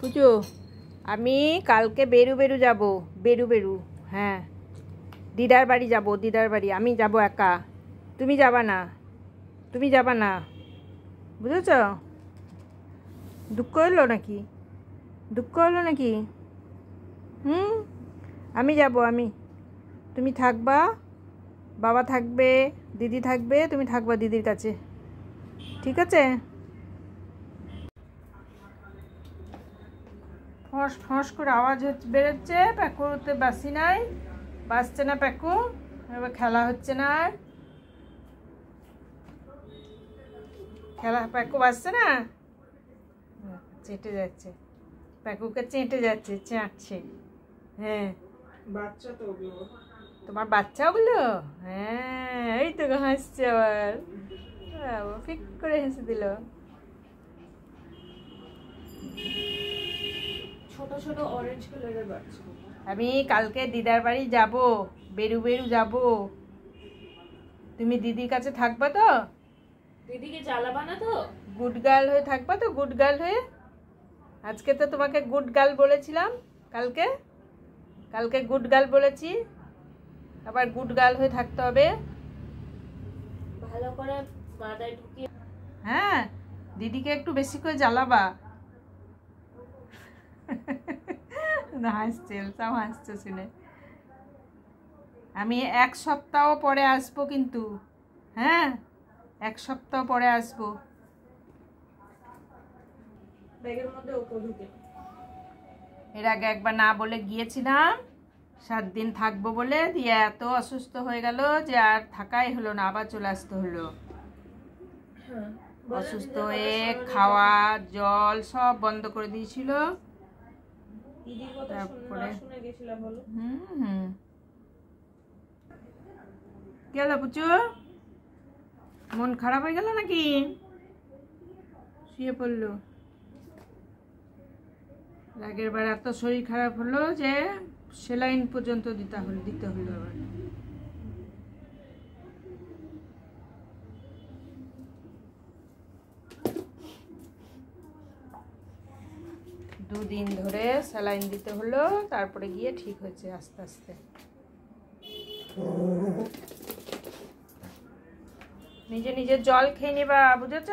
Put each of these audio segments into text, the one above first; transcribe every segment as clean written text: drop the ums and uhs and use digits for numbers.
পুজো আমি কালকে বেরু যাব বেরু। হ্যাঁ, দিদার বাড়ি যাব, দিদার বাড়ি আমি যাব একা। তুমি যাবা না, বুঝেছ? দুঃখ হলো নাকি? আমি যাব, তুমি থাকবা, বাবা থাকবে, দিদি থাকবে, তুমি থাকবা দিদির কাছে, ঠিক আছে? ফস ফস করে আওয়াজ বেরোচ্ছে, প্যাকুতে বাসছে না প্যাকু, এবার খেলা হচ্ছে না, প্যাকু বাসছে না, চেটে যাচ্ছে, প্যাকুকে চাটছে। হ্যাঁ, বাচ্চা তো ওগুলো, তোমার বাচ্চা ওগুলো? হ্যাঁ, এই তো হাসছে আবার, ফিক করে হেসে দিল। ছোট ছোট অরেঞ্জ কালারের বাচ্চা। আমি কালকে দিদার বাড়ি যাব, বেরু যাব। তুমি দিদির কাছে থাকবা তো? দিদিকে জ্বালাবা না তো? গুড গার্ল হয়ে থাকবা তো? গুড গার্ল হয়ে। আজকে তো তোমাকে গুড গার্ল বলেছিলাম, কালকে গুড গার্ল বলেছি, আবার গুড গার্ল হয়ে থাকতে হবে। ভালো করে মাথায় ঢুকিয়ে। হ্যাঁ, দিদিকে একটু বেশি করে জ্বালাবা। হাসছে শুনে। আমি 1 সপ্তাহ পরে আসবো কিন্তু, হ্যাঁ 1 সপ্তাহ পরে আসবো। ব্যাগের মধ্যে ওকে ঢুকে। এর আগে একবার না বলে গিয়েছিলাম 7 দিন থাকবো বলে, দিয়ে এত অসুস্থ হয়ে গেল যে আর থাকাই হলো না, আবার চলে আসতে হলো। অসুস্থ হয়ে খাওয়া জল সব বন্ধ করে দিয়েছিল। তারপরে গেল পুচু, মন খারাপ হয়ে গেল নাকি? শুয়ে পড়লো। আগের বার এত শরীর খারাপ হলো যে সেলাইন পর্যন্ত দিতে হলো আবার। দুদিন ধরে স্যালাইন দিতে হলো, তারপরে গিয়ে ঠিক হয়েছে আস্তে আস্তে। নিজে জল খেয়ে নিবা, বুঝেছ?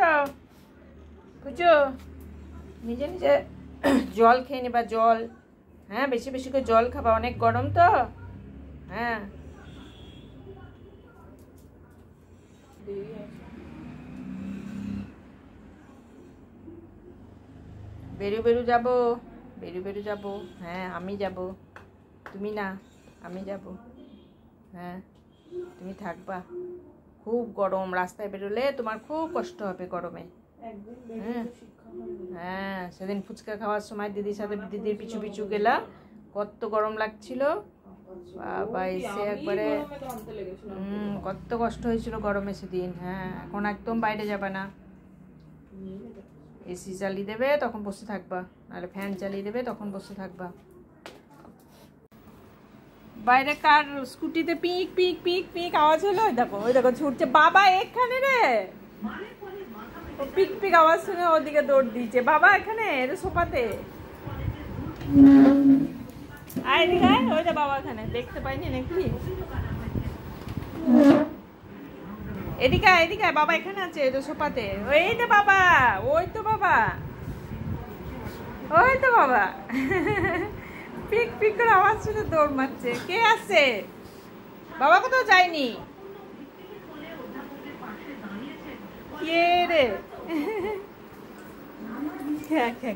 নিজে জল খেয়ে নিবা, জল। হ্যাঁ, বেশি বেশি করে জল খাবা, অনেক গরম তো। হ্যাঁ, বেরু যাব। হ্যাঁ, আমি যাব, তুমি না, আমি যাব। হ্যাঁ, তুমি থাকবা। খুব গরম, রাস্তায় বেরোলে তোমার খুব কষ্ট হবে গরমে। হ্যাঁ, সেদিন ফুচকা খাওয়ার সময় দিদির সাথে দিদির পিছু পিছু গেলাম, কত গরম লাগছিল বাবা, এসে একবারে কত কষ্ট হয়েছিল গরমে সেদিন। হ্যাঁ, এখন একদম বাইরে যাবে না, এসি চালিয়ে দেবে তখন বসে থাকবা, নাহলে ফ্যান চালিয়ে দেবে তখন বসে থাকবা। বাইরে কার স্কুটিতে পিক পিক পিক পিক আওয়াজ হলো, ওই দেখো ছুটছে বাবা এখানে রে, ও পিক পিক আওয়াজ শুনে ওদিকে দৌড় দিয়েছে। বাবা এখানে সোফাতে, আয় এদিকে, ওই যে বাবা এখানে, দেখতে পাইনি নাকি? এদিকে বাবা এখানে আছে, ওই তো সোফাতে, ওই তো বাবা, ওই তো বাবা পিক পিক করে আওয়াজ শুনে দৌড় মারছে। কে আসছে? বাবা কোথাও যায়নি। কে রে?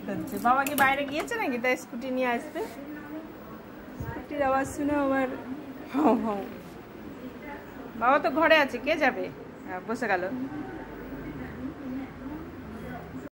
করছে। বাবা কি বাইরে গিয়েছে নাকি, তাই স্কুটি নিয়ে আসবে? স্কুটির আওয়াজ শুনে আবার বাবা তো ঘরে আছে, কে যাবে? বসে গেল।